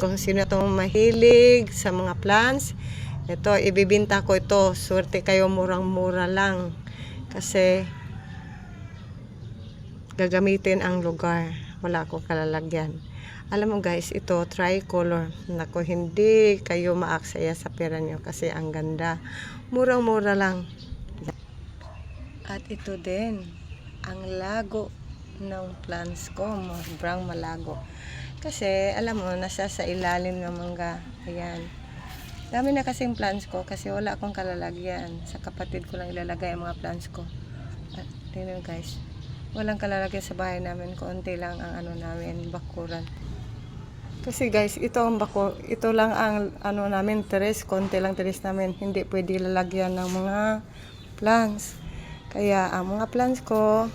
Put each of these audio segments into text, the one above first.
kung sino itong mahilig sa mga plants. Ito, ibibinta ko ito. Swerte kayo, murang-mura lang. Kasi, gagamitin ang lugar. Wala akong kalalagyan. Alam mo guys, ito, tricolor. Naku, hindi kayo maaksaya sa pera nyo kasi ang ganda. Murang-mura lang. At ito din, ang lago ng plants ko. Sobrang malago. Kasi, alam mo, nasa sa ilalim ng mangga. Ayan. Dami na kasing plants ko kasi wala akong kalalagyan. Sa kapatid ko lang ilalagay ang mga plants ko. At tingnan guys, walang kalalagyan sa bahay namin. Konti lang ang ano namin, bakuran. Kasi guys, ito lang ang ano namin, teres. Konti lang teres namin. Hindi pwede lalagyan ng mga plants. Kaya ang mga plants ko,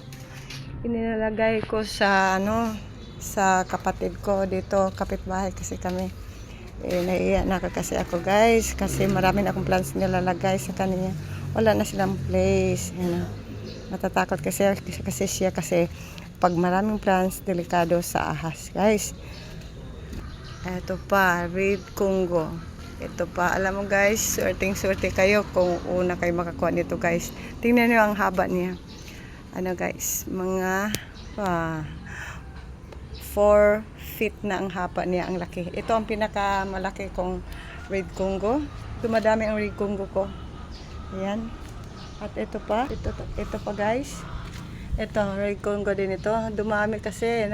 inilalagay ko sa ano, sa kapatid ko dito, kapitbahay kasi kami. Naiiyak na kasi ako guys kasi marami na akong plants nilalagay sa kanya. Wala na silang place. Natatakot kasi siya kasi pag maraming plants, delikado sa ahas guys. Ito pa, red Congo. Ito pa, alam mo guys, swerte kayo kung una kayo makakuha nito guys. Tingnan nyo ang haba niya. Ano guys, mga 4 feet na ang haba niya, ang laki. Ito ang pinakamalaki kong red Congo. Dumadami ang red Congo ko. Ayan. At ito pa guys. Ito, red Congo din ito. Dumami kasi.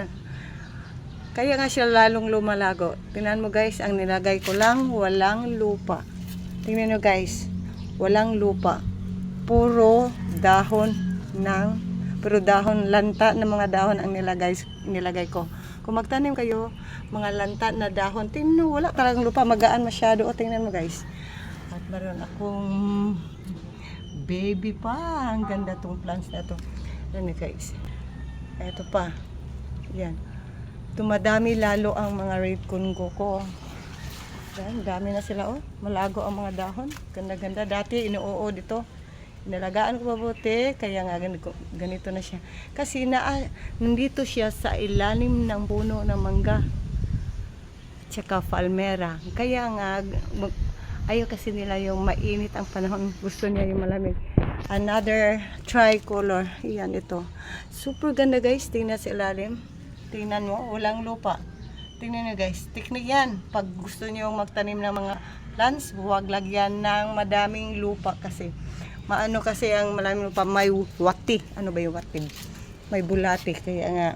Kaya nga siya lalong lumalago. Tingnan mo guys, ang nilagay ko lang, walang lupa. Tingnan nyo guys, walang lupa. Puro dahon lanta ng mga dahon ang nilagay ko. Kung magtanim kayo, mga lanta na dahon, tingnan mo, wala talagang lupa, magaan masyado. O, tingnan mo guys. At meron akong baby pa. Ang ganda tong plants na to. Yan guys. Ito pa. Yan. Tumadami lalo ang mga red Congo ko. Yan, dami na sila oh. Malago ang mga dahon. Ganda-ganda. Dati inuoo dito. Inalagaan ko mabuti, kaya nga ganito na siya. Kasi nandito siya sa ilalim ng puno ng mangga. Tsaka palmera. Kaya nga, ayaw kasi nila yung mainit ang panahon. Gusto niya yung malamig. Another tricolor. Yan ito. Super ganda guys. Tingnan sa ilalim. Tingnan mo, walang lupa. Tingnan nyo guys. Teknik yan. Pag gusto nyo magtanim ng mga plants, huwag lagyan ng madaming lupa kasi. Maano kasi ang maraming lupa, may wati. Ano ba yung wati? May bulati. Kaya nga,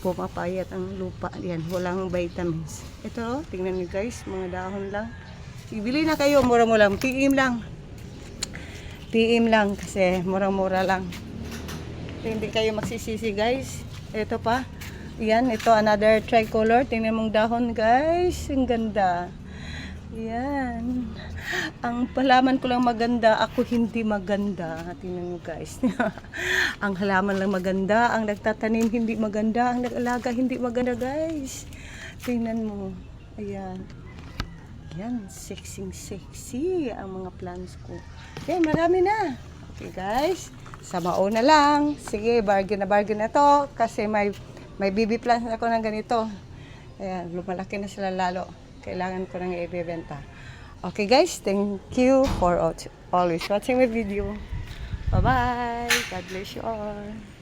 pumapayat ang lupa. Yan, walang vitamins. Ito, tingnan nyo guys, mga dahon lang. Ibili na kayo, mura-mura lang. PM lang. PM lang kasi mura-mura lang. Hindi kayo magsisisi guys. Ito pa. Yan, ito another tricolor. Tingnan mong dahon guys. Ang ganda. Yan. Ang halaman ko lang maganda, ako hindi maganda. Tingnan mo guys. Ang halaman lang maganda, ang nagtatanim hindi maganda, ang nag-alaga hindi maganda guys. Tingnan mo. Ayan. Yan, sexy ang mga plants ko. Yan, marami na. Okay guys, sa mauna lang. Sige, bargain na to kasi may baby plants ako ng ganito. Ayan, lumalaki na sila lalo. Kailangan ko nang ibebenta. Okay guys, thank you for always watching my video. Bye-bye. God bless you all.